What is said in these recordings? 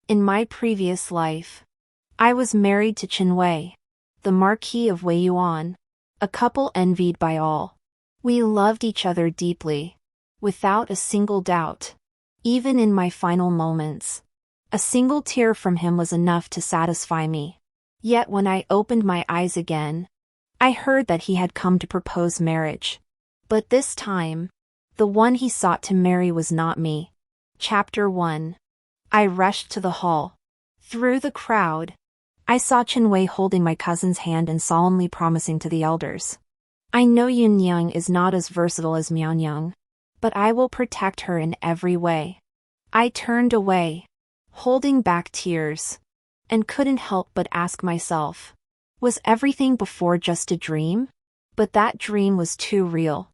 In my previous life, I was married to Wei, the Marquis of Weiyuan, a couple envied by all. We loved each other deeply, without a single doubt. Even in my final moments, a single tear from him was enough to satisfy me. Yet when I opened my eyes again, I heard that he had come to propose marriage. But this time, the one he sought to marry was not me. Chapter 1. I rushed to the hall. Through the crowd, I saw Wei holding my cousin's hand and solemnly promising to the elders. I know Yun Yang is not as versatile as Mian Yang, but I will protect her in every way. I turned away, holding back tears, and couldn't help but ask myself, was everything before just a dream? But that dream was too real.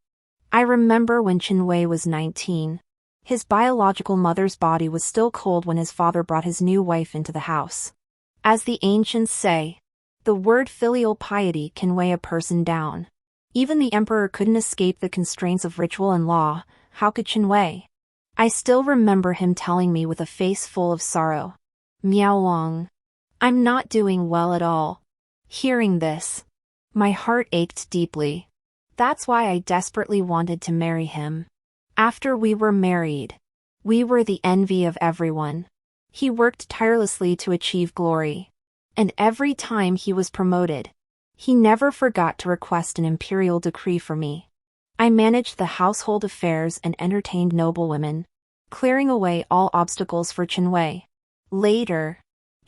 I remember when Wei was 19. His biological mother's body was still cold when his father brought his new wife into the house. As the ancients say, the word filial piety can weigh a person down. Even the emperor couldn't escape the constraints of ritual and law. How could Wei? I still remember him telling me with a face full of sorrow, "Miao Wang, I'm not doing well at all." Hearing this, my heart ached deeply. That's why I desperately wanted to marry him. After we were married, we were the envy of everyone. He worked tirelessly to achieve glory. And every time he was promoted, he never forgot to request an imperial decree for me. I managed the household affairs and entertained noblewomen, clearing away all obstacles for Wei. Later,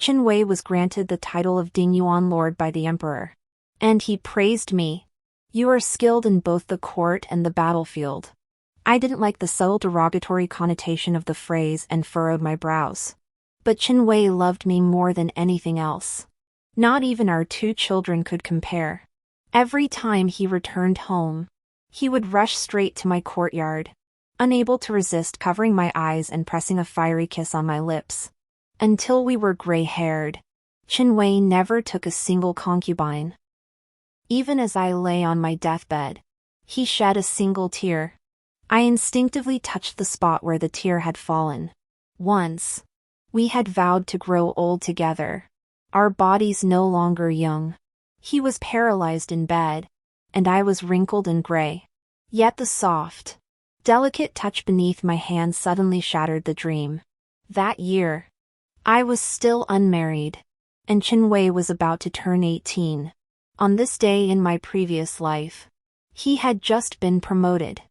Wei was granted the title of Dingyuan Lord by the emperor. And he praised me. "You are skilled in both the court and the battlefield." I didn't like the subtle derogatory connotation of the phrase and furrowed my brows. But Wei loved me more than anything else. Not even our two children could compare. Every time he returned home, he would rush straight to my courtyard, unable to resist covering my eyes and pressing a fiery kiss on my lips. Until we were gray-haired, Wei never took a single concubine. Even as I lay on my deathbed, he shed a single tear. I instinctively touched the spot where the tear had fallen. Once, we had vowed to grow old together, our bodies no longer young. He was paralyzed in bed, and I was wrinkled and gray. Yet the soft, delicate touch beneath my hand suddenly shattered the dream. That year, I was still unmarried, and Wei was about to turn 18. On this day in my previous life, he had just been promoted.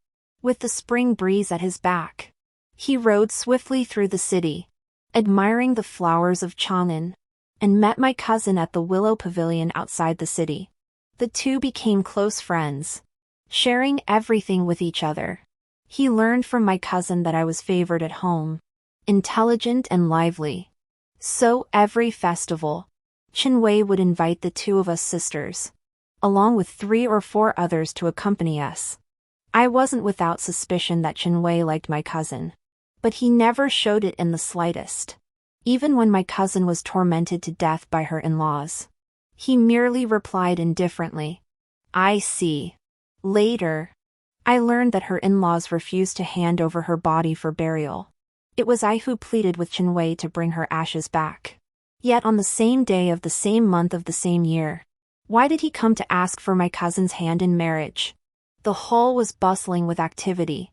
With the spring breeze at his back, he rode swiftly through the city, admiring the flowers of Chang'an, and met my cousin at the willow pavilion outside the city. The two became close friends, sharing everything with each other. He learned from my cousin that I was favored at home, intelligent and lively. So every festival, Wei would invite the two of us sisters, along with 3 or 4 others to accompany us. I wasn't without suspicion that Wei liked my cousin, but he never showed it in the slightest. Even when my cousin was tormented to death by her in-laws, he merely replied indifferently, "I see." Later, I learned that her in-laws refused to hand over her body for burial. It was I who pleaded with Wei to bring her ashes back. Yet on the same day of the same month of the same year, why did he come to ask for my cousin's hand in marriage? The hall was bustling with activity.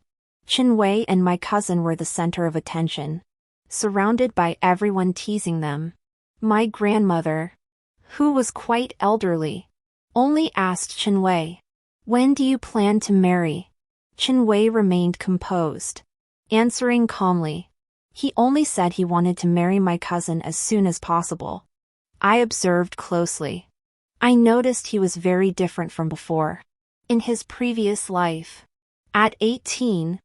Wei and my cousin were the center of attention, surrounded by everyone teasing them. My grandmother, who was quite elderly, only asked Wei, "When do you plan to marry?" Wei remained composed, answering calmly. He only said he wanted to marry my cousin as soon as possible. I observed closely. I noticed he was very different from before. In his previous life, at 18,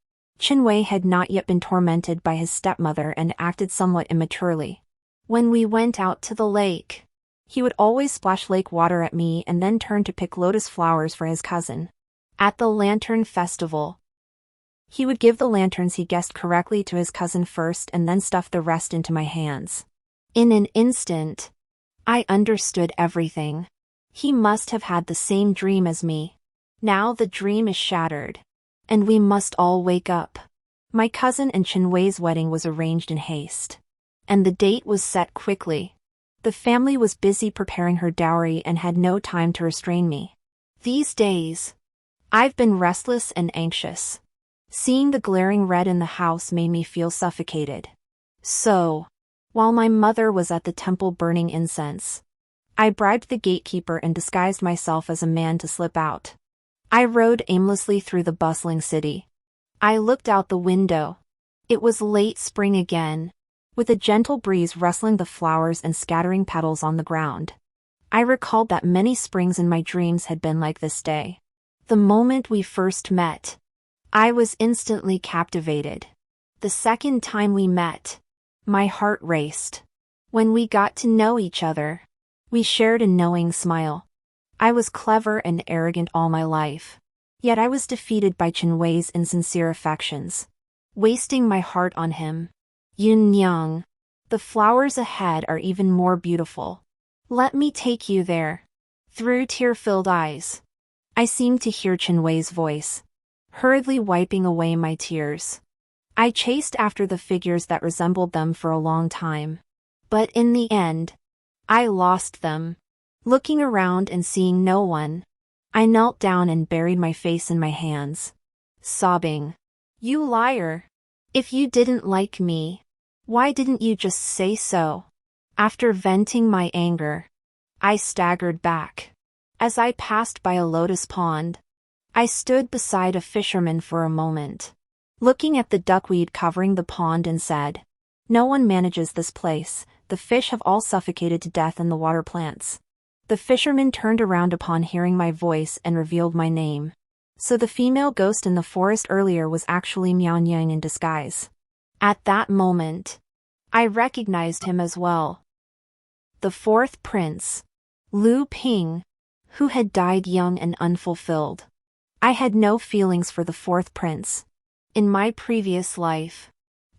Wei had not yet been tormented by his stepmother and acted somewhat immaturely. When we went out to the lake, he would always splash lake water at me and then turn to pick lotus flowers for his cousin. At the lantern festival, he would give the lanterns he guessed correctly to his cousin first and then stuff the rest into my hands. In an instant, I understood everything. He must have had the same dream as me. Now the dream is shattered, and we must all wake up. My cousin and Wei's wedding was arranged in haste. and the date was set quickly. The family was busy preparing her dowry and had no time to restrain me. These days, I've been restless and anxious. Seeing the glaring red in the house made me feel suffocated. So, while my mother was at the temple burning incense, I bribed the gatekeeper and disguised myself as a man to slip out. I rode aimlessly through the bustling city. I looked out the window. It was late spring again, with a gentle breeze rustling the flowers and scattering petals on the ground. I recalled that many springs in my dreams had been like this day. The moment we first met, I was instantly captivated. The second time we met, my heart raced. When we got to know each other, we shared a knowing smile. I was clever and arrogant all my life. Yet I was defeated by Chenwei's insincere affections, wasting my heart on him. Yin Yang. The flowers ahead are even more beautiful. Let me take you there. Through tear-filled eyes, I seemed to hear Chenwei's voice, hurriedly wiping away my tears. I chased after the figures that resembled them for a long time. But in the end, I lost them. Looking around and seeing no one, I knelt down and buried my face in my hands, sobbing. You liar! If you didn't like me, why didn't you just say so? After venting my anger, I staggered back. As I passed by a lotus pond, I stood beside a fisherman for a moment, looking at the duckweed covering the pond and said, "No one manages this place. The fish have all suffocated to death in the water plants." The fisherman turned around upon hearing my voice and revealed my name. So the female ghost in the forest earlier was actually Miao Yang in disguise. At that moment, I recognized him as well. The fourth prince, Lu Ping, who had died young and unfulfilled. I had no feelings for the fourth prince. In my previous life,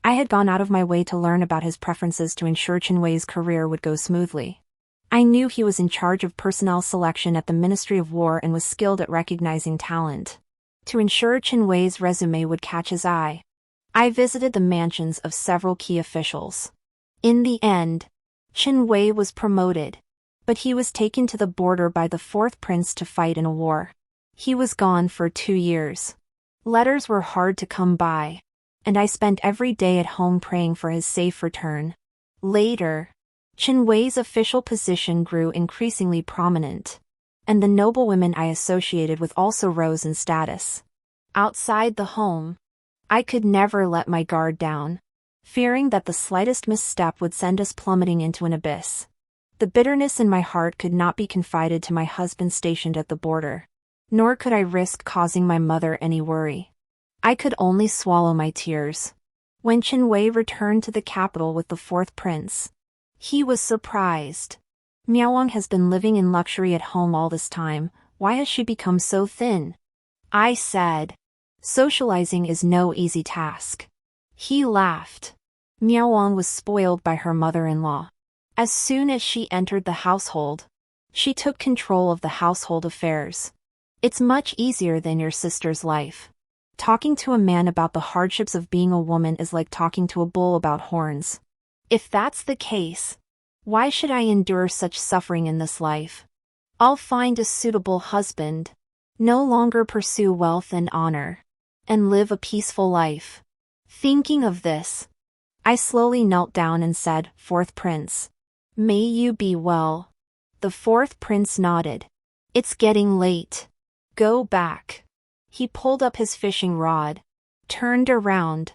I had gone out of my way to learn about his preferences to ensure Chenwei's career would go smoothly. I knew he was in charge of personnel selection at the Ministry of War and was skilled at recognizing talent. To ensure Chenwei's resume would catch his eye, I visited the mansions of several key officials. In the end, Chenwei was promoted, but he was taken to the border by the fourth prince to fight in a war. He was gone for 2 years. Letters were hard to come by, and I spent every day at home praying for his safe return. Later, Chenwei's official position grew increasingly prominent, and the noblewomen I associated with also rose in status. Outside the home, I could never let my guard down, fearing that the slightest misstep would send us plummeting into an abyss. The bitterness in my heart could not be confided to my husband stationed at the border, nor could I risk causing my mother any worry. I could only swallow my tears. When Chenwei returned to the capital with the fourth prince, he was surprised. Miaowang has been living in luxury at home all this time. Why has she become so thin? I said. Socializing is no easy task. He laughed. Miaowang was spoiled by her mother-in-law. As soon as she entered the household, she took control of the household affairs. It's much easier than your sister's life. Talking to a man about the hardships of being a woman is like talking to a bull about horns. If that's the case, why should I endure such suffering in this life? I'll find a suitable husband, no longer pursue wealth and honor, and live a peaceful life. Thinking of this, I slowly knelt down and said, "Fourth prince, may you be well." The fourth prince nodded. "It's getting late. Go back." He pulled up his fishing rod, turned around,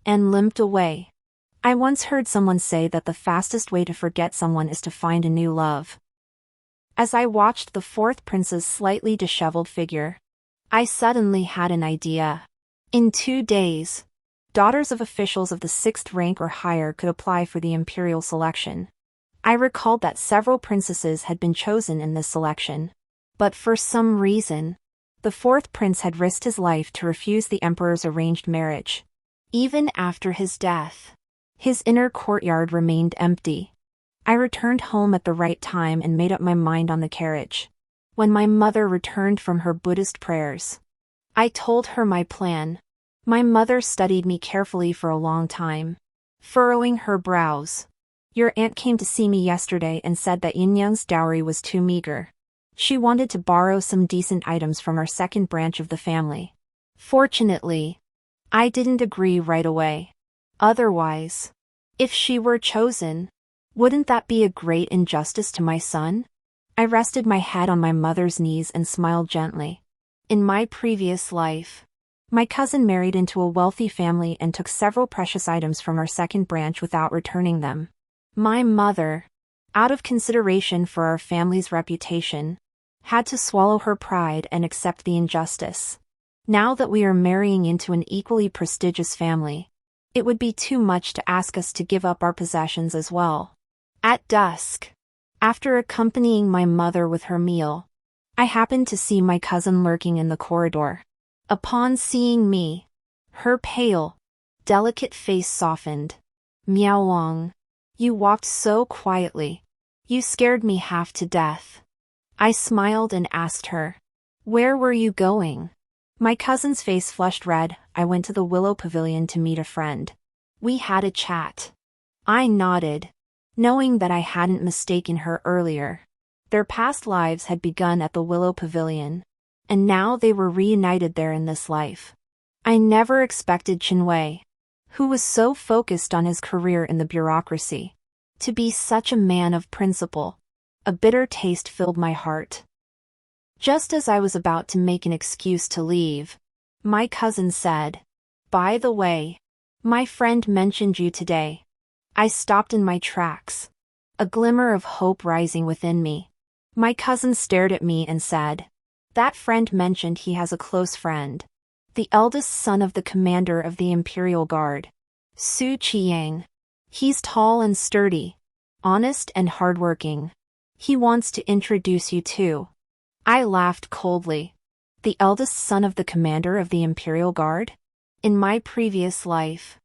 and limped away. I once heard someone say that the fastest way to forget someone is to find a new love. As I watched the fourth prince's slightly disheveled figure, I suddenly had an idea. In 2 days, daughters of officials of the 6th rank or higher could apply for the imperial selection. I recalled that several princesses had been chosen in this selection, but for some reason, the fourth prince had risked his life to refuse the emperor's arranged marriage. Even after his death, his inner courtyard remained empty. I returned home at the right time and made up my mind on the carriage. When my mother returned from her Buddhist prayers, I told her my plan. My mother studied me carefully for a long time, furrowing her brows. Your aunt came to see me yesterday and said that Yin-Yang's dowry was too meager. She wanted to borrow some decent items from our second branch of the family. Fortunately, I didn't agree right away. Otherwise, if she were chosen, wouldn't that be a great injustice to my son? I rested my head on my mother's knees and smiled gently. In my previous life, my cousin married into a wealthy family and took several precious items from our second branch without returning them. My mother, out of consideration for our family's reputation, had to swallow her pride and accept the injustice. Now that we are marrying into an equally prestigious family, it would be too much to ask us to give up our possessions as well. At dusk, after accompanying my mother with her meal, I happened to see my cousin lurking in the corridor. Upon seeing me, her pale, delicate face softened. Miao Wang, you walked so quietly. You scared me half to death. I smiled and asked her, where were you going? My cousin's face flushed red. I went to the Willow Pavilion to meet a friend. We had a chat. I nodded, knowing that I hadn't mistaken her earlier. Their past lives had begun at the Willow Pavilion, and now they were reunited there in this life. I never expected Wei, who was so focused on his career in the bureaucracy, to be such a man of principle. A bitter taste filled my heart. Just as I was about to make an excuse to leave, my cousin said, by the way, my friend mentioned you today. I stopped in my tracks, a glimmer of hope rising within me. My cousin stared at me and said, that friend mentioned he has a close friend, the eldest son of the commander of the Imperial Guard, Su Qiyang. He's tall and sturdy, honest and hardworking. He wants to introduce you to. I laughed coldly. The eldest son of the commander of the Imperial Guard? In my previous life,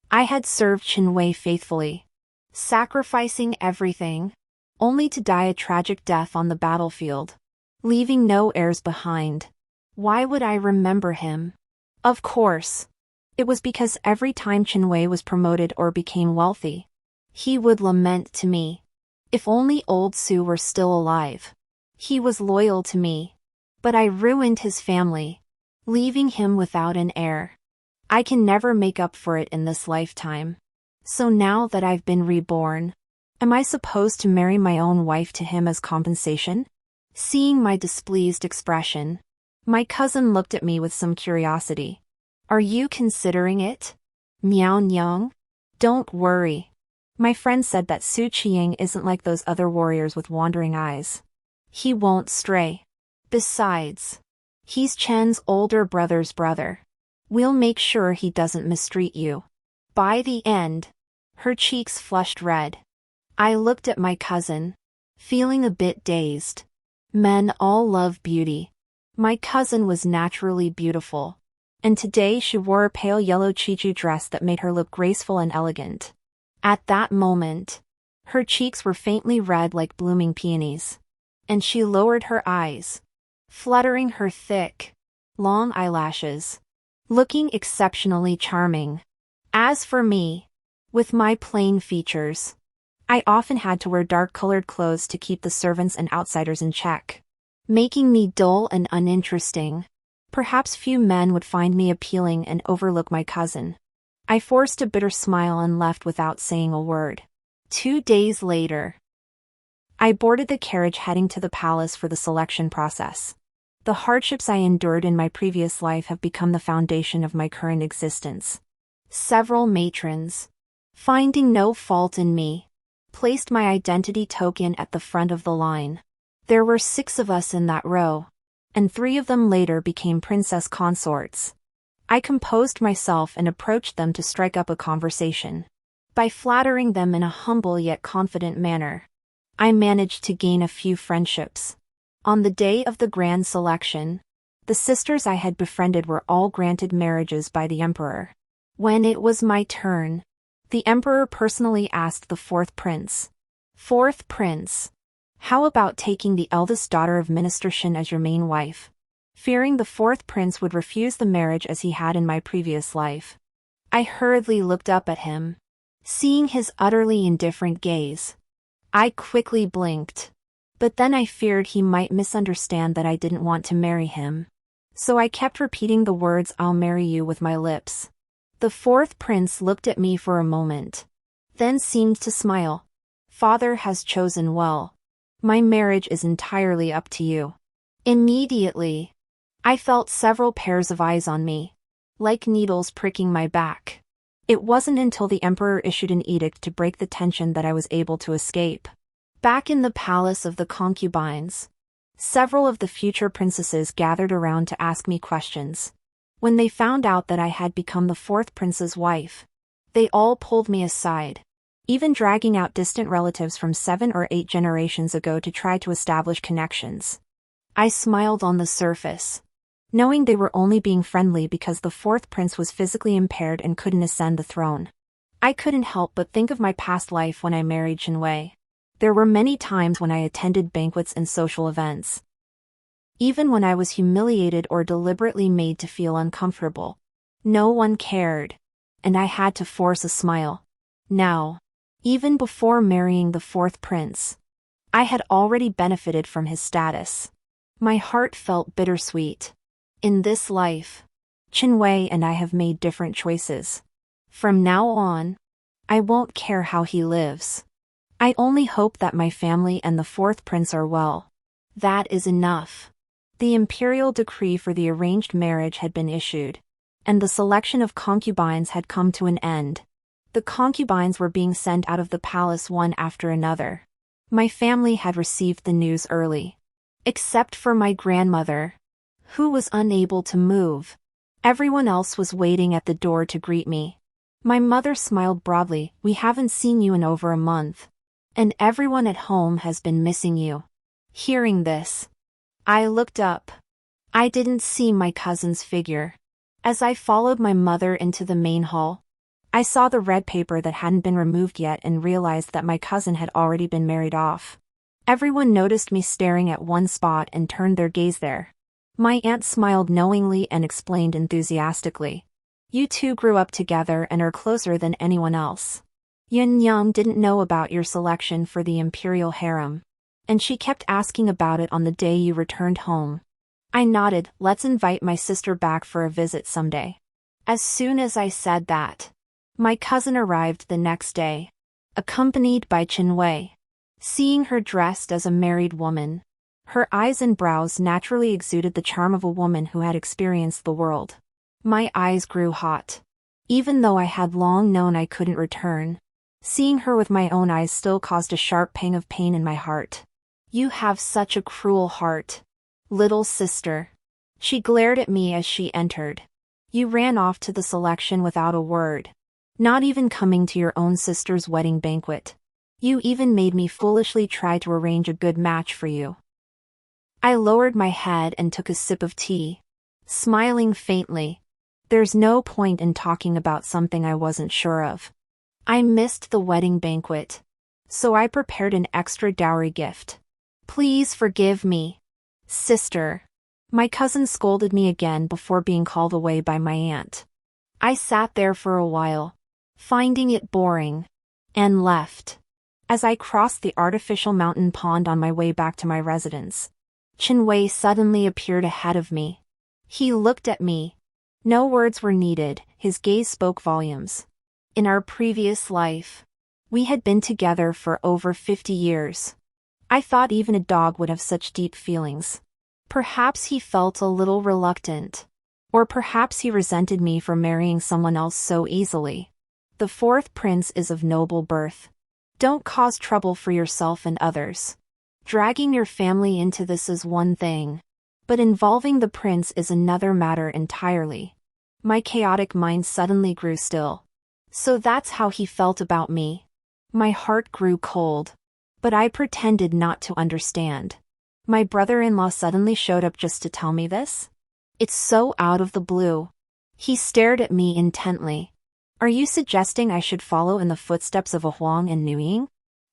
I had served Wei faithfully, sacrificing everything, only to die a tragic death on the battlefield, leaving no heirs behind. Why would I remember him? Of course, it was because every time Wei was promoted or became wealthy, he would lament to me. If only old Su were still alive. He was loyal to me, but I ruined his family, leaving him without an heir. I can never make up for it in this lifetime. So now that I've been reborn, am I supposed to marry my own wife to him as compensation? Seeing my displeased expression, my cousin looked at me with some curiosity. Are you considering it? Miao Nyang? Don't worry. My friend said that Su Qiyang isn't like those other warriors with wandering eyes. He won't stray. Besides, he's Chen's older brother's brother. We'll make sure he doesn't mistreat you. By the end, her cheeks flushed red. I looked at my cousin, feeling a bit dazed. Men all love beauty. My cousin was naturally beautiful, and today she wore a pale yellow chichu dress that made her look graceful and elegant. At that moment, her cheeks were faintly red like blooming peonies, and she lowered her eyes, fluttering her thick, long eyelashes, looking exceptionally charming. As for me, with my plain features, I often had to wear dark-colored clothes to keep the servants and outsiders in check, making me dull and uninteresting. Perhaps few men would find me appealing and overlook my cousin. I forced a bitter smile and left without saying a word. 2 days later, I boarded the carriage heading to the palace for the selection process. The hardships I endured in my previous life have become the foundation of my current existence. Several matrons, finding no fault in me, placed my identity token at the front of the line. There were 6 of us in that row, and 3 of them later became princess consorts. I composed myself and approached them to strike up a conversation. By flattering them in a humble yet confident manner, I managed to gain a few friendships. On the day of the grand selection, the sisters I had befriended were all granted marriages by the emperor. When it was my turn, the emperor personally asked the 4th prince, "Fourth prince, how about taking the eldest daughter of Minister Shin as your main wife?" Fearing the 4th prince would refuse the marriage as he had in my previous life, I hurriedly looked up at him, Seeing his utterly indifferent gaze, I quickly blinked. But then I feared he might misunderstand that I didn't want to marry him. So I kept repeating the words "I'll marry you" with my lips. The fourth prince looked at me for a moment, then seemed to smile. "Father has chosen well. My marriage is entirely up to you." Immediately, I felt several pairs of eyes on me, like needles pricking my back. It wasn't until the emperor issued an edict to break the tension that I was able to escape. Back in the palace of the concubines, several of the future princesses gathered around to ask me questions. When they found out that I had become the fourth prince's wife, they all pulled me aside, even dragging out distant relatives from 7 or 8 generations ago to try to establish connections. I smiled on the surface, knowing they were only being friendly because the fourth prince was physically impaired and couldn't ascend the throne. I couldn't help but think of my past life when I married Qianwei. There were many times when I attended banquets and social events. Even when I was humiliated or deliberately made to feel uncomfortable, no one cared, and I had to force a smile. Now, even before marrying the fourth prince, I had already benefited from his status. My heart felt bittersweet. In this life, Qianwei and I have made different choices. From now on, I won't care how he lives. I only hope that my family and the fourth prince are well. That is enough. The imperial decree for the arranged marriage had been issued, and the selection of concubines had come to an end. The concubines were being sent out of the palace one after another. My family had received the news early. Except for my grandmother, who was unable to move. Everyone else was waiting at the door to greet me. My mother smiled broadly. "We haven't seen you in over a month, and everyone at home has been missing you." Hearing this, I looked up. I didn't see my cousin's figure. As I followed my mother into the main hall, I saw the red paper that hadn't been removed yet and realized that my cousin had already been married off. Everyone noticed me staring at one spot and turned their gaze there. My aunt smiled knowingly and explained enthusiastically. "You two grew up together and are closer than anyone else. Yin Yang didn't know about your selection for the imperial harem, and she kept asking about it on the day you returned home." I nodded. "Let's invite my sister back for a visit someday." As soon as I said that, my cousin arrived the next day, accompanied by Qianwei. Seeing her dressed as a married woman, her eyes and brows naturally exuded the charm of a woman who had experienced the world. My eyes grew hot. Even though I had long known I couldn't return, seeing her with my own eyes still caused a sharp pang of pain in my heart. "You have such a cruel heart, little sister." She glared at me as she entered. "You ran off to the selection without a word, not even coming to your own sister's wedding banquet. You even made me foolishly try to arrange a good match for you." I lowered my head and took a sip of tea, smiling faintly. There's no point in talking about something I wasn't sure of. I missed the wedding banquet, so I prepared an extra dowry gift. "Please forgive me, sister." My cousin scolded me again before being called away by my aunt. I sat there for a while, finding it boring, and left. As I crossed the artificial mountain pond on my way back to my residence, Qianwei suddenly appeared ahead of me. He looked at me. No words were needed, his gaze spoke volumes. In our previous life, we had been together for over 50 years. I thought even a dog would have such deep feelings. Perhaps he felt a little reluctant. Or perhaps he resented me for marrying someone else so easily. The fourth prince is of noble birth. Don't cause trouble for yourself and others. Dragging your family into this is one thing, but involving the prince is another matter entirely. My chaotic mind suddenly grew still. So that's how he felt about me. My heart grew cold, but I pretended not to understand. My brother-in-law suddenly showed up just to tell me this? It's so out of the blue. He stared at me intently. "Are you suggesting I should follow in the footsteps of a Huang and Nuying?"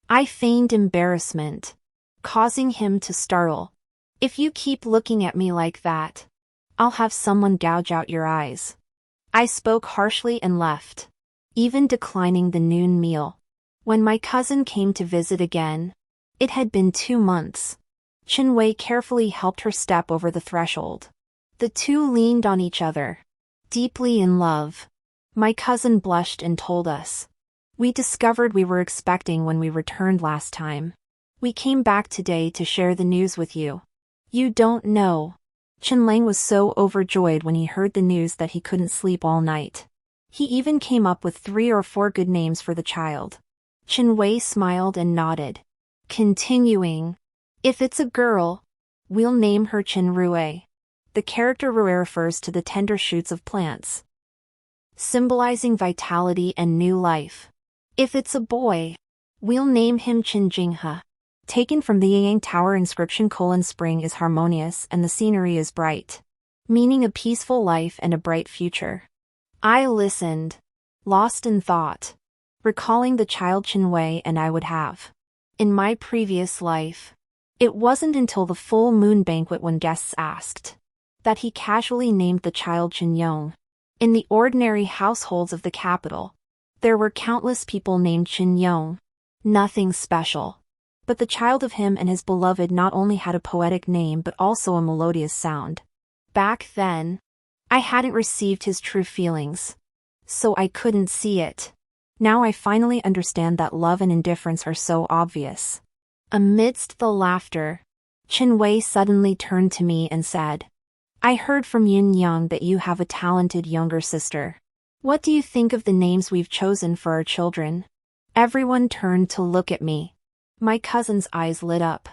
I feigned embarrassment, causing him to startle. "If you keep looking at me like that, I'll have someone gouge out your eyes." I spoke harshly and left. even declining the noon meal. When my cousin came to visit again, it had been 2 months. Chinwei carefully helped her step over the threshold. The two leaned on each other, deeply in love. My cousin blushed and told us. We discovered we were expecting when we returned last time. We came back today to share the news with you. You don't know. Chinlang was so overjoyed when he heard the news that he couldn't sleep all night. He even came up with 3 or 4 good names for the child. Chinwei smiled and nodded. Continuing. If it's a girl, we'll name her Chinrue. The character Rue refers to the tender shoots of plants, symbolizing vitality and new life. If it's a boy, we'll name him Qinjinghe. Taken from the Yang Tower inscription: spring is harmonious and the scenery is bright, meaning a peaceful life and a bright future. I listened, lost in thought, recalling the child Chinwei and I would have. In my previous life, it wasn't until the full moon banquet when guests asked that he casually named the child Qinyong. In the ordinary households of the capital, there were countless people named Qinyong. Nothing special. But the child of him and his beloved not only had a poetic name but also a melodious sound. Back then, I hadn't received his true feelings, so I couldn't see it. Now I finally understand that love and indifference are so obvious. Amidst the laughter, Chinwei suddenly turned to me and said, I heard from Yin Yang that you have a talented younger sister. What do you think of the names we've chosen for our children? Everyone turned to look at me. My cousin's eyes lit up.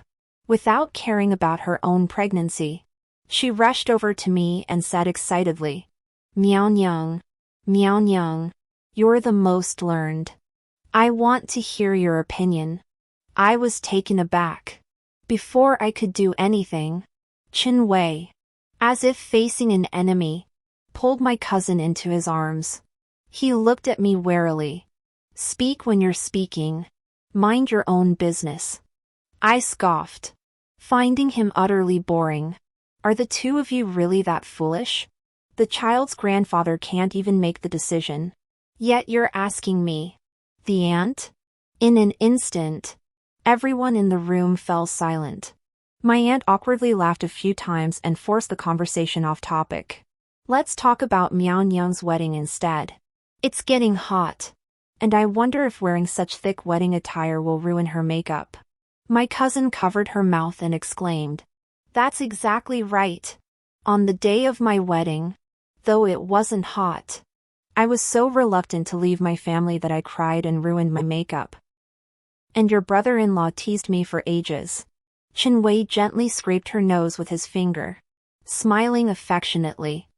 Without caring about her own pregnancy, she rushed over to me and said excitedly, Miao Nyang, you're the most learned. I want to hear your opinion. I was taken aback. Before I could do anything, Chinwei, as if facing an enemy, pulled my cousin into his arms. He looked at me warily. Speak when you're speaking. Mind your own business. I scoffed, finding him utterly boring. Are the two of you really that foolish? The child's grandfather can't even make the decision. Yet you're asking me. The aunt? In an instant, everyone in the room fell silent. My aunt awkwardly laughed a few times and forced the conversation off topic. Let's talk about Miao Nyang's wedding instead. It's getting hot, and I wonder if wearing such thick wedding attire will ruin her makeup. My cousin covered her mouth and exclaimed, That's exactly right. On the day of my wedding, though it wasn't hot, I was so reluctant to leave my family that I cried and ruined my makeup. And your brother-in-law teased me for ages. Chinwei gently scraped her nose with his finger, smiling affectionately.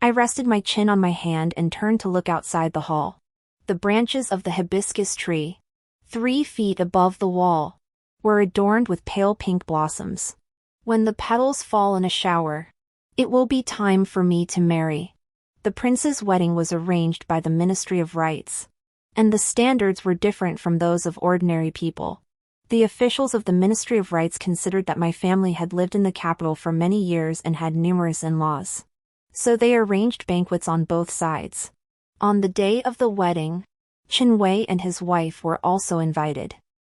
I rested my chin on my hand and turned to look outside the hall. The branches of the hibiscus tree, 3 feet above the wall, were adorned with pale pink blossoms. When the petals fall in a shower, it will be time for me to marry. The prince's wedding was arranged by the Ministry of Rites, and the standards were different from those of ordinary people. The officials of the Ministry of Rites considered that my family had lived in the capital for many years and had numerous in-laws. So they arranged banquets on both sides. On the day of the wedding, Chinwei and his wife were also invited.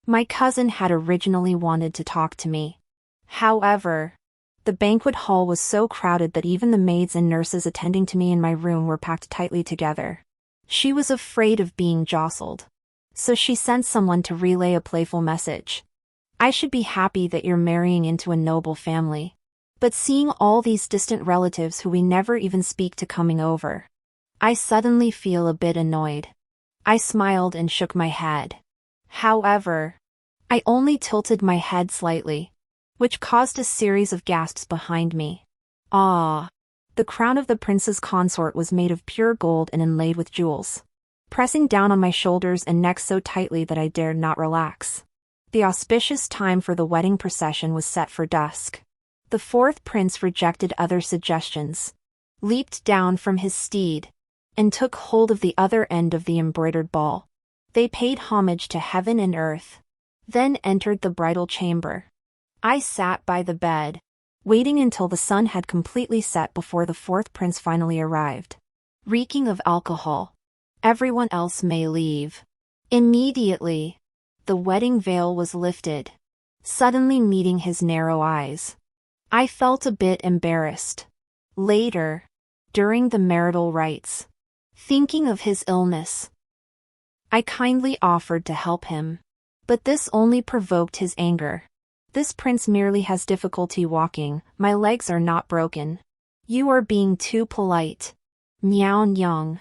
My cousin had originally wanted to talk to me. However, the banquet hall was so crowded that even the maids and nurses attending to me in my room were packed tightly together. She was afraid of being jostled, so she sent someone to relay a playful message. I should be happy that you're marrying into a noble family. But seeing all these distant relatives who we never even speak to coming over, I suddenly feel a bit annoyed. I smiled and shook my head. However, I only tilted my head slightly, which caused a series of gasps behind me. Ah! The crown of the prince's consort was made of pure gold and inlaid with jewels, pressing down on my shoulders and neck so tightly that I dared not relax. The auspicious time for the wedding procession was set for dusk. The 4th prince rejected other suggestions, leaped down from his steed, and took hold of the other end of the embroidered ball. They paid homage to heaven and earth, then entered the bridal chamber. I sat by the bed, waiting until the sun had completely set before the 4th prince finally arrived. Reeking of alcohol, Everyone else may leave. Immediately, the wedding veil was lifted, suddenly meeting his narrow eyes. I felt a bit embarrassed. Later, during the marital rites, thinking of his illness, I kindly offered to help him. But this only provoked his anger. This prince merely has difficulty walking, my legs are not broken. You are being too polite. Miao Nyang.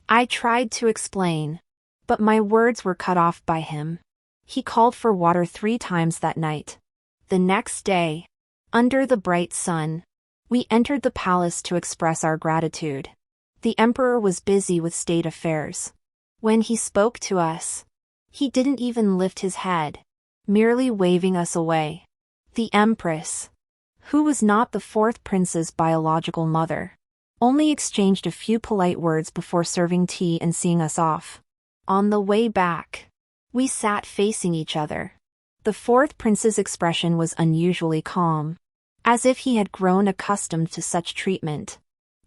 I tried to explain, but my words were cut off by him. He called for water 3 times that night. The next day, under the bright sun, we entered the palace to express our gratitude. The emperor was busy with state affairs. When he spoke to us, he didn't even lift his head, merely waving us away. The empress, who was not the 4th prince's biological mother, only exchanged a few polite words before serving tea and seeing us off. On the way back, we sat facing each other. The 4th prince's expression was unusually calm, as if he had grown accustomed to such treatment.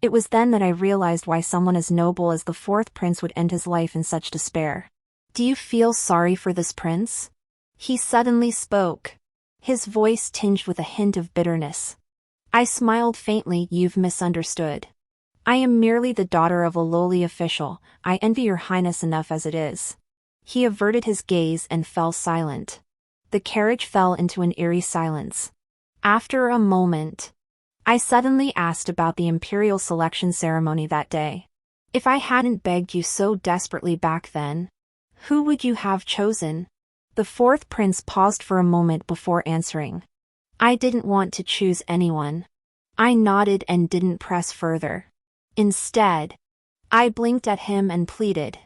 It was then that I realized why someone as noble as the 4th prince would end his life in such despair. Do you feel sorry for this prince? He suddenly spoke, his voice tinged with a hint of bitterness. I smiled faintly. You've misunderstood. I am merely the daughter of a lowly official. I envy your highness enough as it is. He averted his gaze and fell silent. The carriage fell into an eerie silence. After a moment, I suddenly asked about the imperial selection ceremony that day. If I hadn't begged you so desperately back then, who would you have chosen? The 4th prince paused for a moment before answering. I didn't want to choose anyone. I nodded and didn't press further. Instead, I blinked at him and pleaded.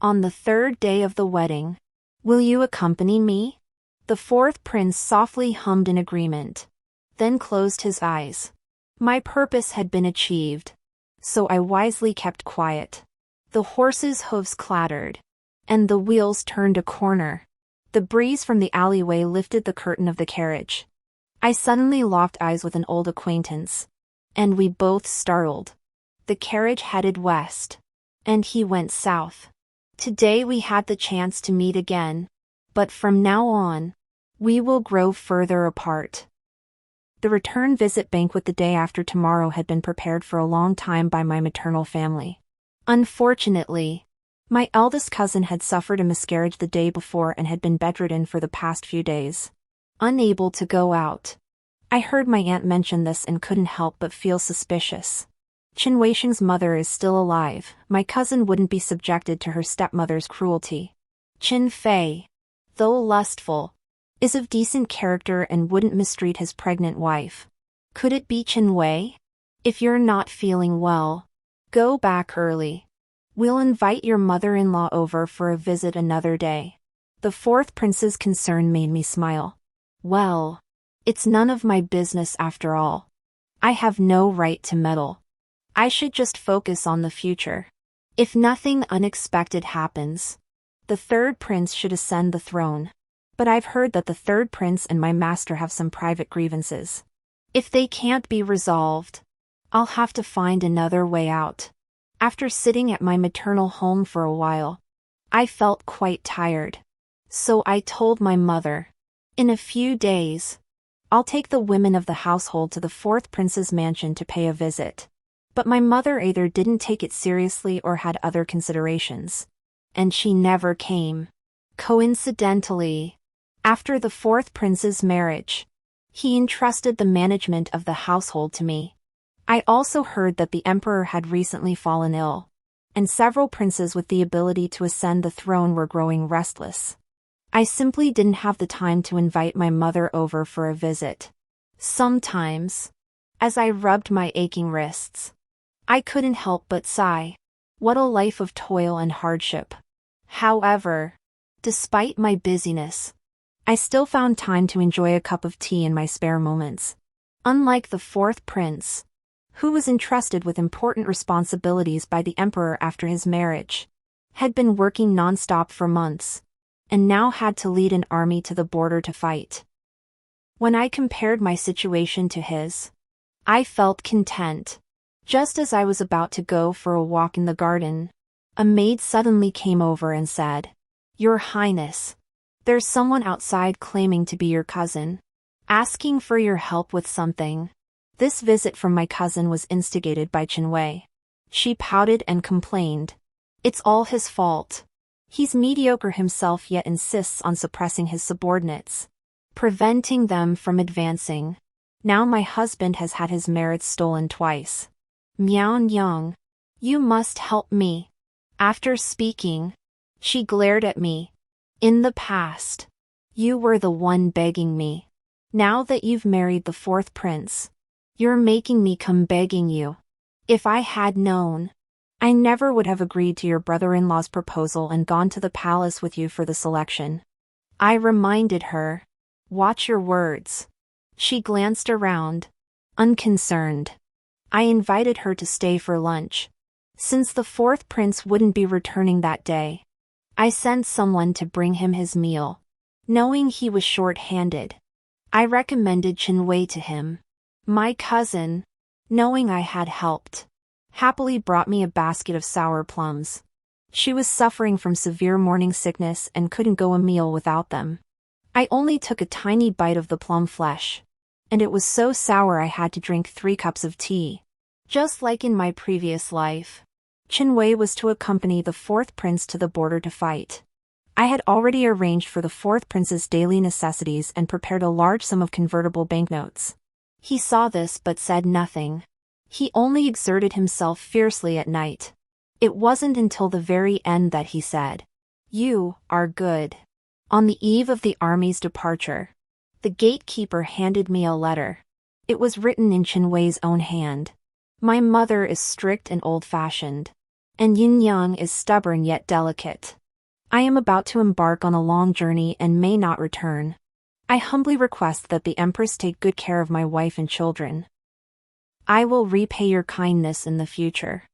On the 3rd day of the wedding, will you accompany me? The 4th prince softly hummed in agreement, then closed his eyes. My purpose had been achieved, so I wisely kept quiet. The horses' hooves clattered, and the wheels turned a corner. The breeze from the alleyway lifted the curtain of the carriage. I suddenly locked eyes with an old acquaintance, and we both startled. The carriage headed west, and he went south. Today we had the chance to meet again, but from now on, we will grow further apart. The return visit banquet the day after tomorrow had been prepared for a long time by my maternal family. Unfortunately, my eldest cousin had suffered a miscarriage the day before and had been bedridden for the past few days. Unable to go out. I heard my aunt mention this and couldn't help but feel suspicious. Qin Weisheng's mother is still alive. My cousin wouldn't be subjected to her stepmother's cruelty. Qin Fei, though lustful, is of decent character and wouldn't mistreat his pregnant wife. Could it be Qin Wei? If you're not feeling well, go back early. We'll invite your mother-in-law over for a visit another day. The 4th prince's concern made me smile. Well, it's none of my business after all. I have no right to meddle. I should just focus on the future. If nothing unexpected happens, the 3rd prince should ascend the throne. But I've heard that the 3rd prince and my master have some private grievances. If they can't be resolved, I'll have to find another way out. After sitting at my maternal home for a while, I felt quite tired. So I told my mother, in a few days, I'll take the women of the household to the 4th prince's mansion to pay a visit. But my mother either didn't take it seriously or had other considerations, and she never came. Coincidentally, after the 4th prince's marriage, he entrusted the management of the household to me. I also heard that the emperor had recently fallen ill, and several princes with the ability to ascend the throne were growing restless. I simply didn't have the time to invite my mother over for a visit. Sometimes, as I rubbed my aching wrists, I couldn't help but sigh. What a life of toil and hardship. However, despite my busyness, I still found time to enjoy a cup of tea in my spare moments. Unlike the 4th prince, who was entrusted with important responsibilities by the emperor after his marriage, had been working non-stop for months, and now had to lead an army to the border to fight. When I compared my situation to his, I felt content. Just as I was about to go for a walk in the garden, A maid suddenly came over and said, "Your Highness, there's someone outside claiming to be your cousin, asking for your help with something." This visit from my cousin was instigated by Qinwei. She pouted and complained. It's all his fault. He's mediocre himself yet insists on suppressing his subordinates, preventing them from advancing. Now my husband has had his merits stolen twice. Miao, you must help me. After speaking, she glared at me. In the past, you were the one begging me. Now that you've married the fourth prince, you're making me come begging you. If I had known, I never would have agreed to your brother-in-law's proposal and gone to the palace with you for the selection. I reminded her. Watch your words. She glanced around, unconcerned. I invited her to stay for lunch, since the fourth prince wouldn't be returning that day. I sent someone to bring him his meal, knowing he was short-handed. I recommended Qinwei to him. My cousin, knowing I had helped, happily brought me a basket of sour plums. She was suffering from severe morning sickness and couldn't go a meal without them. I only took a tiny bite of the plum flesh, and it was so sour I had to drink 3 cups of tea. Just like in my previous life, Qinwei was to accompany the fourth prince to the border to fight. I had already arranged for the fourth prince's daily necessities and prepared a large sum of convertible banknotes. He saw this but said nothing. He only exerted himself fiercely at night. It wasn't until the very end that he said, "You are good." On the eve of the army's departure, the gatekeeper handed me a letter. It was written in Qinwei's own hand. My mother is strict and old-fashioned, and Yin Yang is stubborn yet delicate. I am about to embark on a long journey and may not return. I humbly request that the Empress take good care of my wife and children. I will repay your kindness in the future.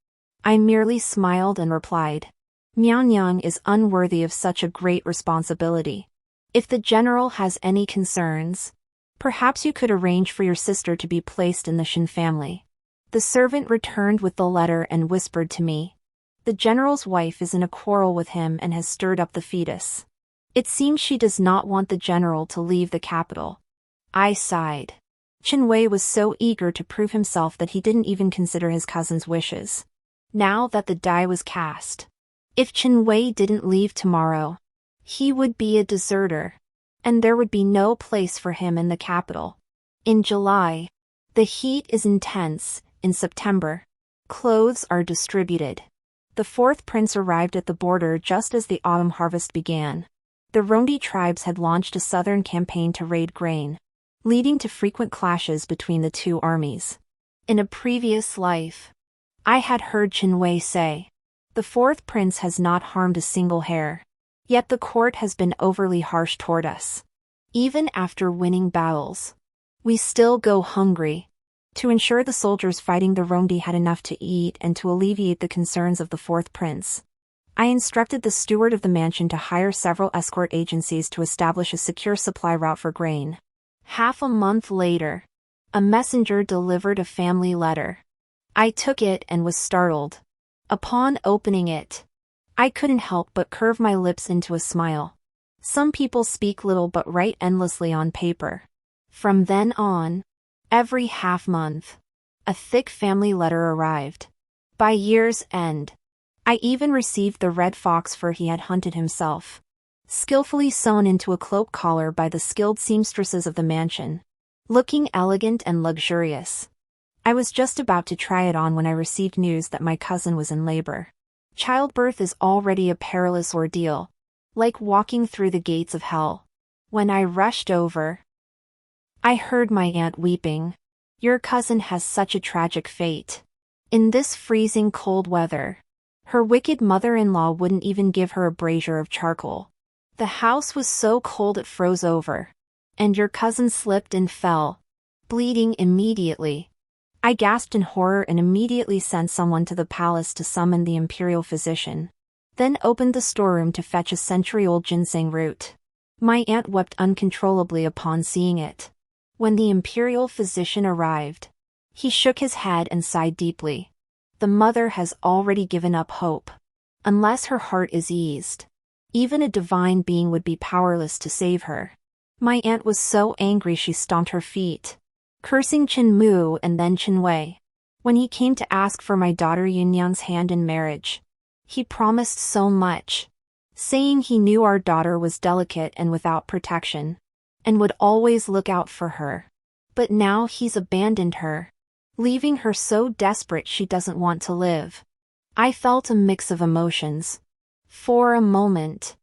I merely smiled and replied, Mianyang is unworthy of such a great responsibility. If the general has any concerns, perhaps you could arrange for your sister to be placed in the Shin family. The servant returned with the letter and whispered to me, the general's wife is in a quarrel with him and has stirred up the fetus. It seems she does not want the general to leave the capital. I sighed. Qinwei was so eager to prove himself that he didn't even consider his cousin's wishes. Now that the die was cast, if Qinwei didn't leave tomorrow, he would be a deserter, and there would be no place for him in the capital. In July, the heat is intense. In September, clothes are distributed. The fourth prince arrived at the border just as the autumn harvest began. The Rondi tribes had launched a southern campaign to raid grain, leading to frequent clashes between the two armies. In a previous life, I had heard Qinwei say, the fourth prince has not harmed a single hair, yet the court has been overly harsh toward us. Even after winning battles, we still go hungry. To ensure the soldiers fighting the Rondi had enough to eat and to alleviate the concerns of the fourth prince, I instructed the steward of the mansion to hire several escort agencies to establish a secure supply route for grain. Half a month later, a messenger delivered a family letter. I took it and was startled. Upon opening it, I couldn't help but curve my lips into a smile. Some people speak little but write endlessly on paper. From then on, every half-month, a thick family letter arrived. By year's end, I even received the red fox fur he had hunted himself, skillfully sewn into a cloak collar by the skilled seamstresses of the mansion, looking elegant and luxurious. I was just about to try it on when I received news that my cousin was in labor. Childbirth is already a perilous ordeal, like walking through the gates of hell. When I rushed over, I heard my aunt weeping. Your cousin has such a tragic fate. In this freezing cold weather, her wicked mother-in-law wouldn't even give her a brazier of charcoal. The house was so cold it froze over, and your cousin slipped and fell, bleeding immediately. I gasped in horror and immediately sent someone to the palace to summon the imperial physician, then opened the storeroom to fetch a century-old ginseng root. My aunt wept uncontrollably upon seeing it. When the imperial physician arrived, he shook his head and sighed deeply. The mother has already given up hope. unless her heart is eased. Even a divine being would be powerless to save her. My aunt was so angry she stomped her feet, cursing Qin and then Qin. When he came to ask for my daughter Yunyang's hand in marriage, he promised so much, saying he knew our daughter was delicate and without protection, and would always look out for her. But now he's abandoned her, leaving her so desperate she doesn't want to live. I felt a mix of emotions. For a moment,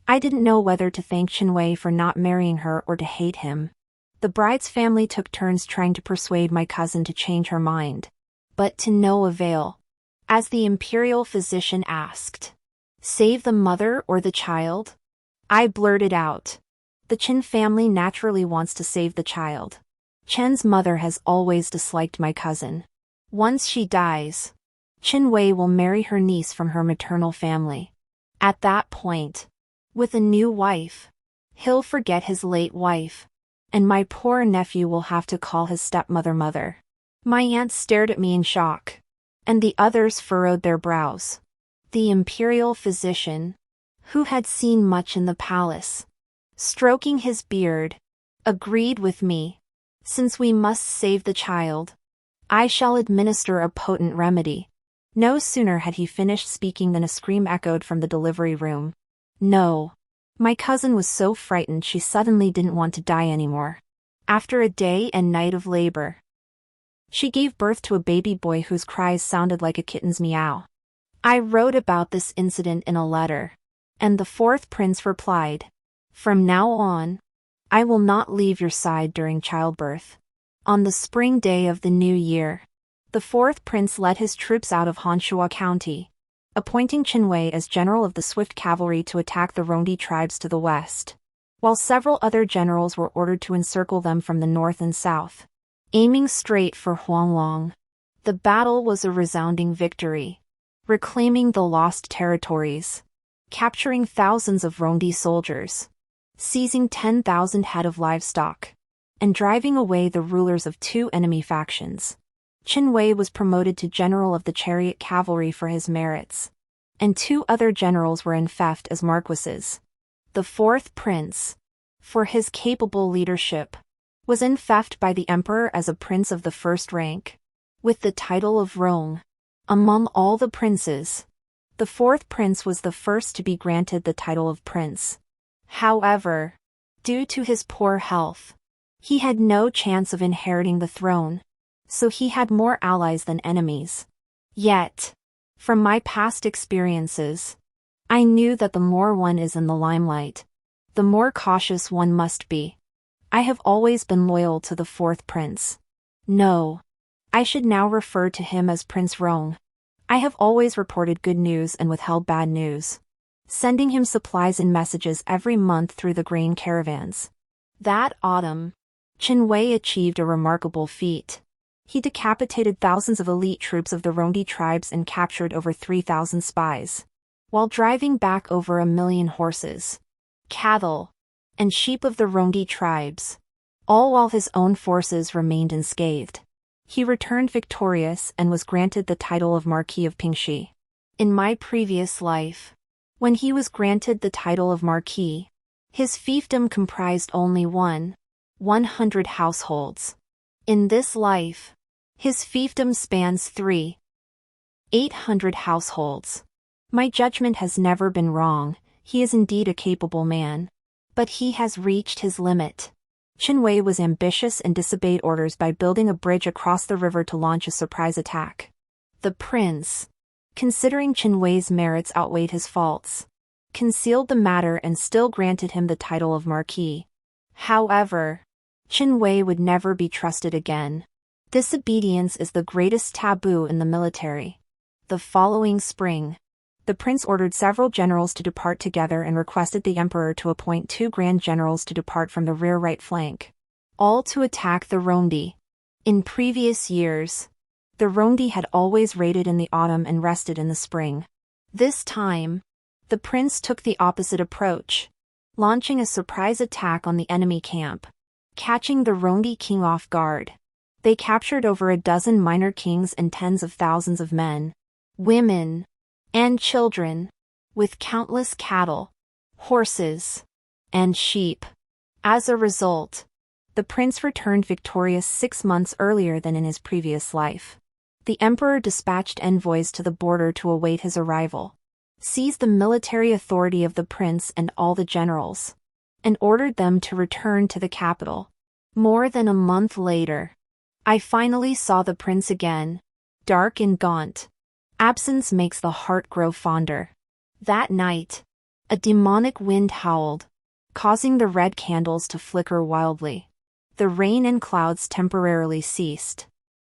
I didn't know whether to thank Qin for not marrying her or to hate him. The bride's family took turns trying to persuade my cousin to change her mind, but to no avail. As the imperial physician asked, "Save the mother or the child?" I blurted out, "The Qin family naturally wants to save the child. Chen's mother has always disliked my cousin. Once she dies, Qin will marry her niece from her maternal family. At that point, with a new wife, he'll forget his late wife, and my poor nephew will have to call his stepmother mother." My aunt stared at me in shock, and the others furrowed their brows. The imperial physician, who had seen much in the palace, stroking his beard, agreed with me. "Since we must save the child, I shall administer a potent remedy." No sooner had he finished speaking than a scream echoed from the delivery room. No. My cousin was so frightened she suddenly didn't want to die anymore. After a day and night of labor, she gave birth to a baby boy whose cries sounded like a kitten's meow. I wrote about this incident in a letter, and the fourth prince replied, "From now on, I will not leave your side during childbirth." On the spring day of the new year, the fourth prince led his troops out of Hanshua County, appointing Qin as general of the Swift Cavalry to attack the Rondi tribes to the west, while several other generals were ordered to encircle them from the north and south, aiming straight for Huanglong. The battle was a resounding victory, reclaiming the lost territories, capturing thousands of Rondi soldiers, seizing 10,000 head of livestock, and driving away the rulers of two enemy factions. Qin was promoted to general of the chariot cavalry for his merits, and two other generals were enfeoffed as marquises. The fourth prince, for his capable leadership, was enfeoffed by the emperor as a prince of the first rank, with the title of Rong. Among all the princes, the fourth prince was the first to be granted the title of prince. However, due to his poor health, he had no chance of inheriting the throne, so he had more allies than enemies. Yet, from my past experiences, I knew that the more one is in the limelight, the more cautious one must be. I have always been loyal to the fourth prince. No, I should now refer to him as Prince Rong. I have always reported good news and withheld bad news, sending him supplies and messages every month through the grain caravans. That autumn, Qin achieved a remarkable feat. He decapitated thousands of elite troops of the Rondi tribes and captured over 3,000 spies, while driving back over 1,000,000 horses, cattle, and sheep of the Rondi tribes, all while his own forces remained unscathed. He returned victorious and was granted the title of Marquis of Pingxi. In my previous life, when he was granted the title of Marquis, his fiefdom comprised only 100 households. In this life, his fiefdom spans 800 households. My judgment has never been wrong. He is indeed a capable man, but he has reached his limit. Qin was ambitious and disobeyed orders by building a bridge across the river to launch a surprise attack. The prince, considering Qin merits outweighed his faults, concealed the matter and still granted him the title of Marquis. However, Qin would never be trusted again. Disobedience is the greatest taboo in the military. The following spring, the prince ordered several generals to depart together and requested the emperor to appoint 2 grand generals to depart from the rear right flank, all to attack the Rondi. In previous years, the Rondi had always raided in the autumn and rested in the spring. This time, the prince took the opposite approach, launching a surprise attack on the enemy camp, catching the Rondi king off guard. They captured over a dozen minor kings and tens of thousands of men, women, and children, with countless cattle, horses, and sheep. As a result, the prince returned victorious 6 months earlier than in his previous life. The emperor dispatched envoys to the border to await his arrival, seized the military authority of the prince and all the generals, and ordered them to return to the capital. More than a month later, I finally saw the prince again, dark and gaunt. Absence makes the heart grow fonder. That night, a demonic wind howled, causing the red candles to flicker wildly. The rain and clouds temporarily ceased,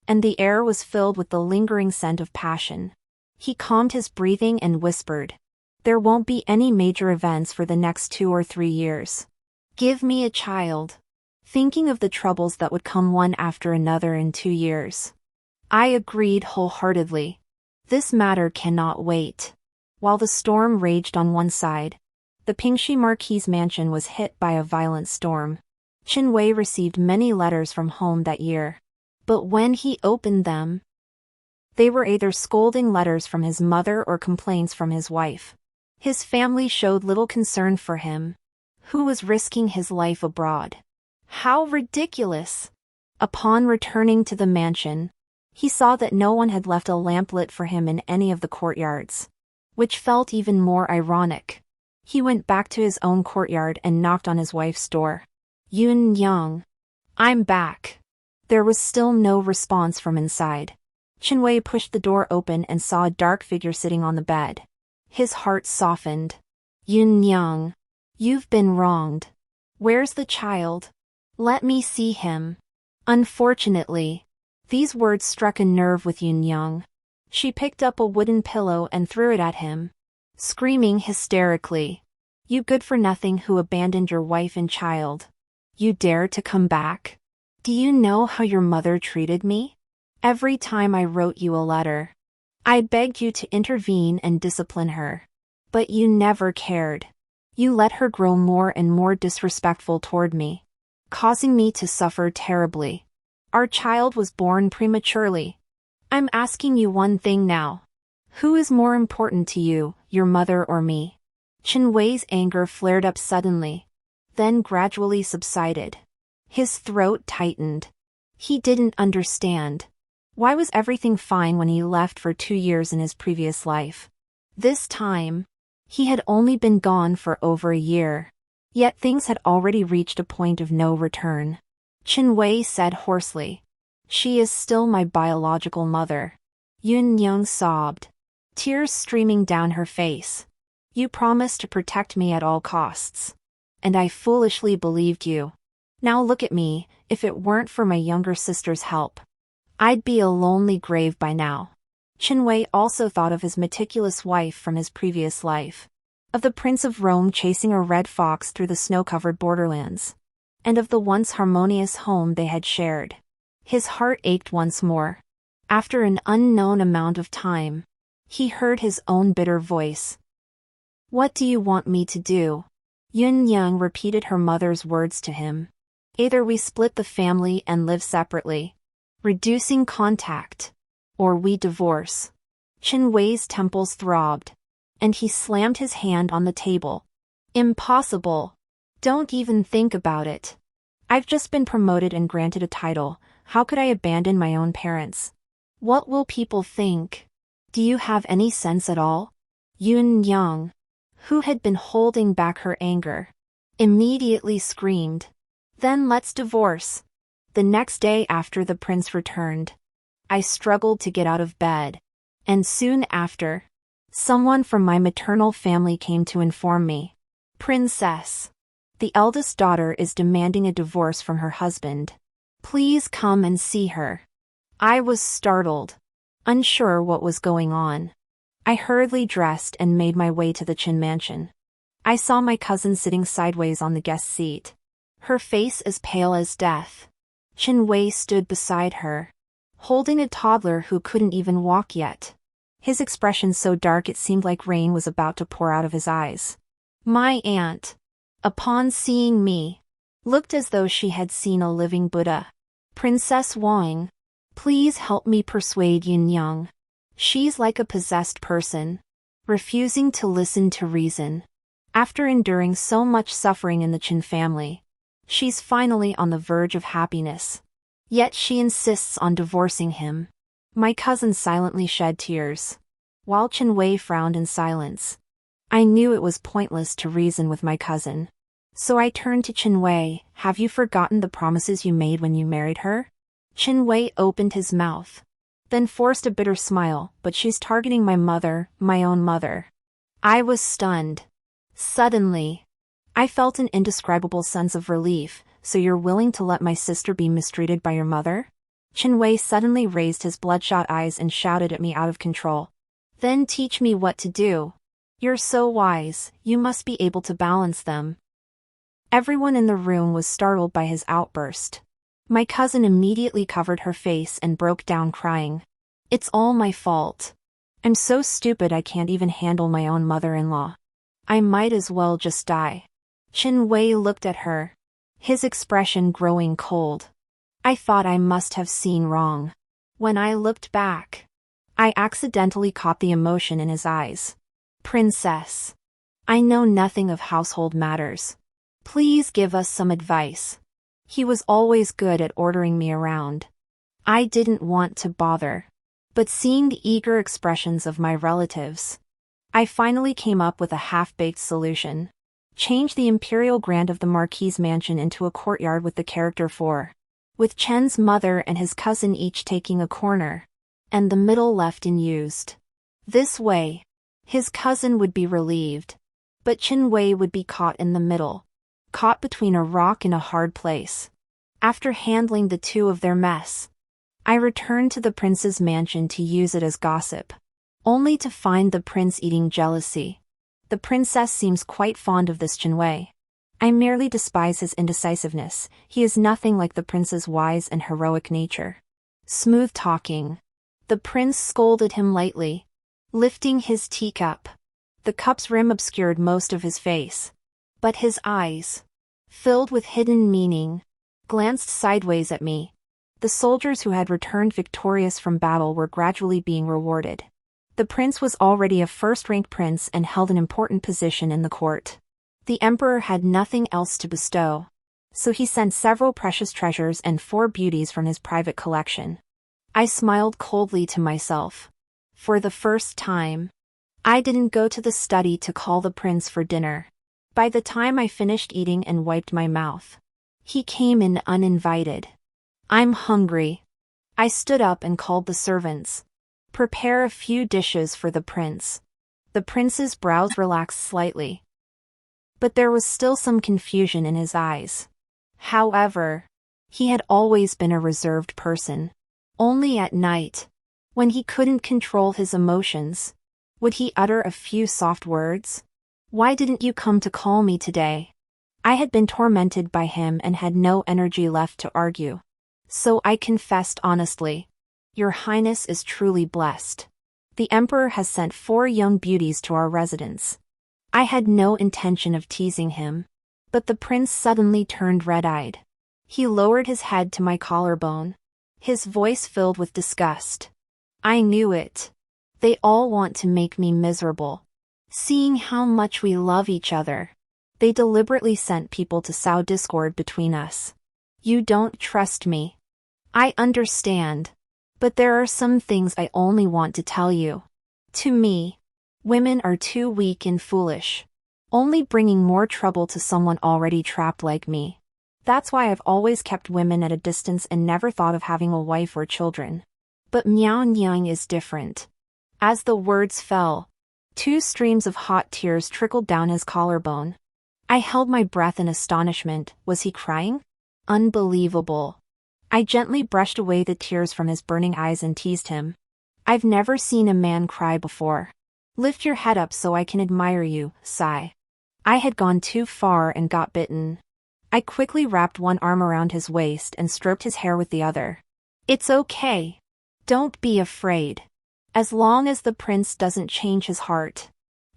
and the air was filled with the lingering scent of passion. He calmed his breathing and whispered, "There won't be any major events for the next 2 or 3 years. Give me a child," thinking of the troubles that would come one after another in 2 years. I agreed wholeheartedly. This matter cannot wait. While the storm raged on one side, the Pingxi Marquis' mansion was hit by a violent storm. Qin received many letters from home that year. But when he opened them, they were either scolding letters from his mother or complaints from his wife. His family showed little concern for him, who was risking his life abroad. How ridiculous! Upon returning to the mansion, he saw that no one had left a lamp lit for him in any of the courtyards, which felt even more ironic. He went back to his own courtyard and knocked on his wife's door. "Yun Yang, I'm back." There was still no response from inside. Qin pushed the door open and saw a dark figure sitting on the bed. His heart softened. "Yun Yang, you've been wronged. Where's the child? Let me see him." Unfortunately, these words struck a nerve with Yun Yang. She picked up a wooden pillow and threw it at him, screaming hysterically, "You good-for-nothing who abandoned your wife and child. You dare to come back? Do you know how your mother treated me? Every time I wrote you a letter, I begged you to intervene and discipline her. But you never cared. You let her grow more and more disrespectful toward me, causing me to suffer terribly. Our child was born prematurely. I'm asking you one thing now. Who is more important to you, your mother or me?" Qin anger flared up suddenly, then gradually subsided. His throat tightened. He didn't understand. Why was everything fine when he left for 2 years in his previous life? This time, he had only been gone for over a year. Yet things had already reached a point of no return. Qin said hoarsely, "She is still my biological mother." Yun Yang sobbed, tears streaming down her face. "You promised to protect me at all costs. And I foolishly believed you. Now look at me, if it weren't for my younger sister's help, I'd be a lonely grave by now." Qin also thought of his meticulous wife from his previous life, of the Prince of Rome chasing a red fox through the snow-covered borderlands, and of the once harmonious home they had shared. His heart ached once more. After an unknown amount of time, he heard his own bitter voice. "What do you want me to do?" Yun Yang repeated her mother's words to him. "Either we split the family and live separately, reducing contact, or we divorce." Qin temples throbbed, and he slammed his hand on the table. "Impossible. Don't even think about it. I've just been promoted and granted a title. How could I abandon my own parents? What will people think? Do you have any sense at all?" Yun Yang, who had been holding back her anger, immediately screamed, "Then let's divorce." The next day after the prince returned, I struggled to get out of bed, and soon after, someone from my maternal family came to inform me. "Princess, the eldest daughter is demanding a divorce from her husband. Please come and see her." I was startled, unsure what was going on. I hurriedly dressed and made my way to the Qin mansion. I saw my cousin sitting sideways on the guest seat, her face as pale as death. Qin stood beside her, holding a toddler who couldn't even walk yet. His expression so dark it seemed like rain was about to pour out of his eyes. My aunt, upon seeing me, looked as though she had seen a living Buddha. "Princess Wang, please help me persuade Yun Yang. She's like a possessed person. refusing to listen to reason. After enduring so much suffering in the Chen family, she's finally on the verge of happiness. Yet she insists on divorcing him. My cousin silently shed tears, while Chen frowned in silence. I knew it was pointless to reason with my cousin. So I turned to Chen. Have you forgotten the promises you made when you married her? Chen opened his mouth, then forced a bitter smile, but she's targeting my mother, my own mother. I was stunned. Suddenly, I felt an indescribable sense of relief. So you're willing to let my sister be mistreated by your mother? Chen suddenly raised his bloodshot eyes and shouted at me out of control. Then teach me what to do. You're so wise, you must be able to balance them. Everyone in the room was startled by his outburst. My cousin immediately covered her face and broke down crying. It's all my fault. I'm so stupid I can't even handle my own mother-in-law. I might as well just die. Chen looked at her, his expression growing cold. I thought I must have seen wrong. When I looked back, I accidentally caught the emotion in his eyes. Princess, I know nothing of household matters. Please give us some advice. He was always good at ordering me around. I didn't want to bother. But seeing the eager expressions of my relatives, I finally came up with a half-baked solution. Change the imperial grand of the Marquis's mansion into a courtyard with the character 4. With Chen's mother and his cousin each taking a corner, and the middle left unused. This way, his cousin would be relieved, but Chen would be caught in the middle, caught between a rock and a hard place. After handling the two of their mess, I returned to the prince's mansion to use it as gossip, only to find the prince eating jealousy. The princess seems quite fond of this Chen. I merely despise his indecisiveness. He is nothing like the prince's wise and heroic nature. Smooth talking. The prince scolded him lightly, lifting his teacup. The cup's rim obscured most of his face, but his eyes, filled with hidden meaning, glanced sideways at me. The soldiers who had returned victorious from battle were gradually being rewarded. The prince was already a first-rank prince and held an important position in the court. The emperor had nothing else to bestow, so he sent several precious treasures and 4 beauties from his private collection. I smiled coldly to myself. For the first time, I didn't go to the study to call the prince for dinner. By the time I finished eating and wiped my mouth, he came in uninvited. I'm hungry. I stood up and called the servants. Prepare a few dishes for the prince. The prince's brows relaxed slightly, but there was still some confusion in his eyes. However, he had always been a reserved person. Only at night, when he couldn't control his emotions, would he utter a few soft words. Why didn't you come to call me today? I had been tormented by him and had no energy left to argue. So I confessed honestly. Your Highness is truly blessed. The Emperor has sent 4 young beauties to our residence. I had no intention of teasing him, but the prince suddenly turned red-eyed. He lowered his head to my collarbone, his voice filled with disgust. I knew it. They all want to make me miserable. Seeing how much we love each other, they deliberately sent people to sow discord between us. You don't trust me. I understand. But there are some things I only want to tell you. To me, women are too weak and foolish, only bringing more trouble to someone already trapped like me. That's why I've always kept women at a distance and never thought of having a wife or children. But Miao Niang is different. As the words fell, 2 streams of hot tears trickled down his collarbone. I held my breath in astonishment. Was he crying? Unbelievable. I gently brushed away the tears from his burning eyes and teased him. I've never seen a man cry before. Lift your head up so I can admire you, sigh. I had gone too far and got bitten. I quickly wrapped one arm around his waist and stroked his hair with the other. It's okay. Don't be afraid. As long as the prince doesn't change his heart,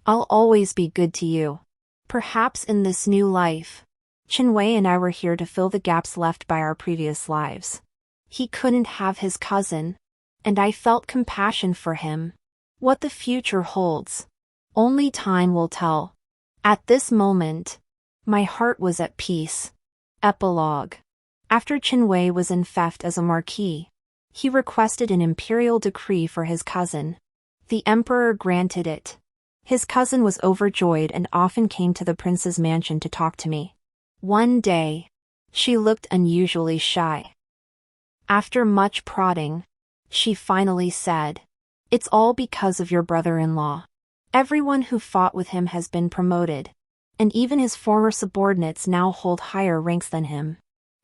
I'll always be good to you. Perhaps in this new life, Chen and I were here to fill the gaps left by our previous lives. He couldn't have his cousin, and I felt compassion for him. What the future holds, Only time will tell. At this moment, my heart was at peace. Epilogue. After Qinwei was enfeoffed as a marquis, he requested an imperial decree for his cousin. The emperor granted it. His cousin was overjoyed and often came to the prince's mansion to talk to me. One day, she looked unusually shy. After much prodding, she finally said, "It's all because of your brother-in-law. Everyone who fought with him has been promoted, and even his former subordinates now hold higher ranks than him.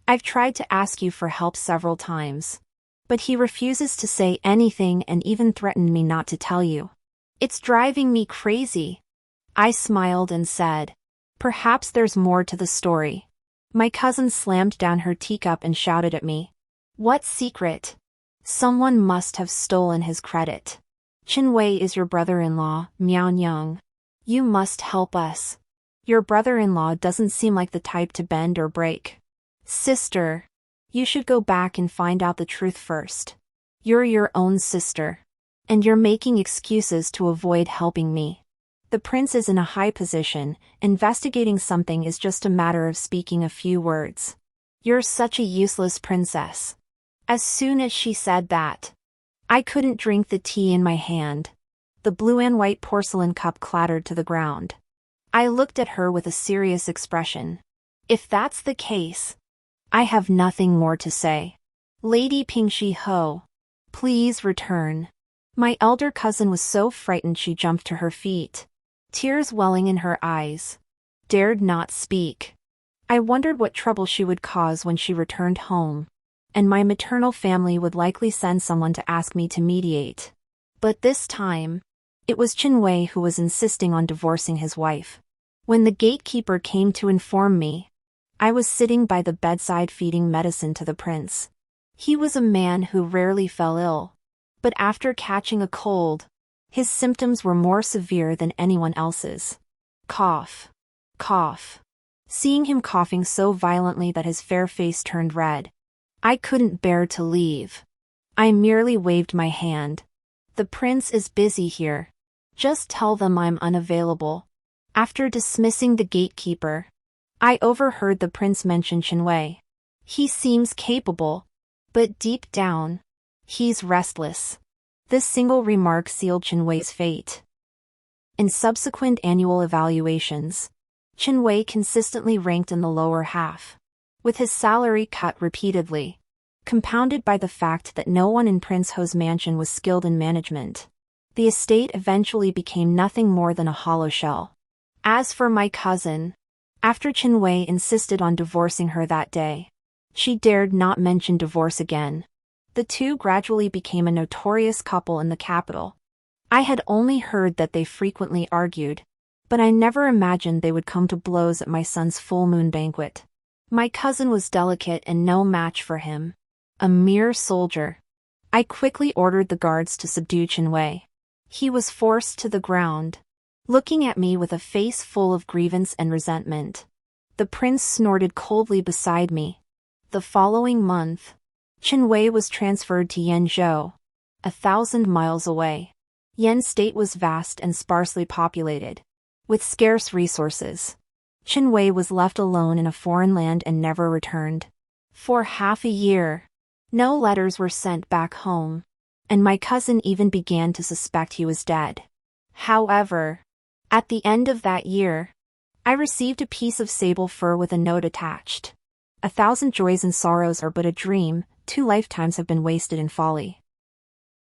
I've tried to ask you for help several times, but he refuses to say anything and even threatened me not to tell you. It's driving me crazy." I smiled and said, "Perhaps there's more to the story." My cousin slammed down her teacup and shouted at me, "What secret? Someone must have stolen his credit. Qinwei is your brother-in-law, Miao. You must help us. Your brother-in-law doesn't seem like the type to bend or break. Sister, you should go back and find out the truth first. You're your own sister, and you're making excuses to avoid helping me. The prince is in a high position, investigating something is just a matter of speaking a few words. You're such a useless princess." As soon as she said that, I couldn't drink the tea in my hand. The blue and white porcelain cup clattered to the ground. I looked at her with a serious expression. "If that's the case, I have nothing more to say. Lady Pingxi Ho, please return." My elder cousin was so frightened she jumped to her feet, tears welling in her eyes. Dared not speak. I wondered what trouble she would cause when she returned home, and my maternal family would likely send someone to ask me to mediate. But this time, it was Qinwei who was insisting on divorcing his wife. When the gatekeeper came to inform me, I was sitting by the bedside feeding medicine to the prince. He was a man who rarely fell ill, but after catching a cold, his symptoms were more severe than anyone else's. Cough. Cough. Seeing him coughing so violently that his fair face turned red, I couldn't bear to leave. I merely waved my hand. "The prince is busy here. Just tell them I'm unavailable." After dismissing the gatekeeper, I overheard the prince mention Qinwei. "He seems capable, but deep down, he's restless." This single remark sealed Qinwei's fate. In subsequent annual evaluations, Qinwei consistently ranked in the lower half, with his salary cut repeatedly, compounded by the fact that no one in Prince Ho's mansion was skilled in management. The estate eventually became nothing more than a hollow shell. As for my cousin, after Qinwei insisted on divorcing her that day, she dared not mention divorce again. The two gradually became a notorious couple in the capital. I had only heard that they frequently argued, but I never imagined they would come to blows at my son's full moon banquet. My cousin was delicate and no match for him. A mere soldier. I quickly ordered the guards to subdue Qinwei. He was forced to the ground, looking at me with a face full of grievance and resentment. The prince snorted coldly beside me. The following month, Qinwei was transferred to Yanzhou, 1,000 miles away. Yan state was vast and sparsely populated, with scarce resources. Qinwei was left alone in a foreign land and never returned. For half a year, no letters were sent back home, and my cousin even began to suspect he was dead. However, at the end of that year, I received a piece of sable fur with a note attached. 1,000 joys and sorrows are but a dream, 2 lifetimes have been wasted in folly.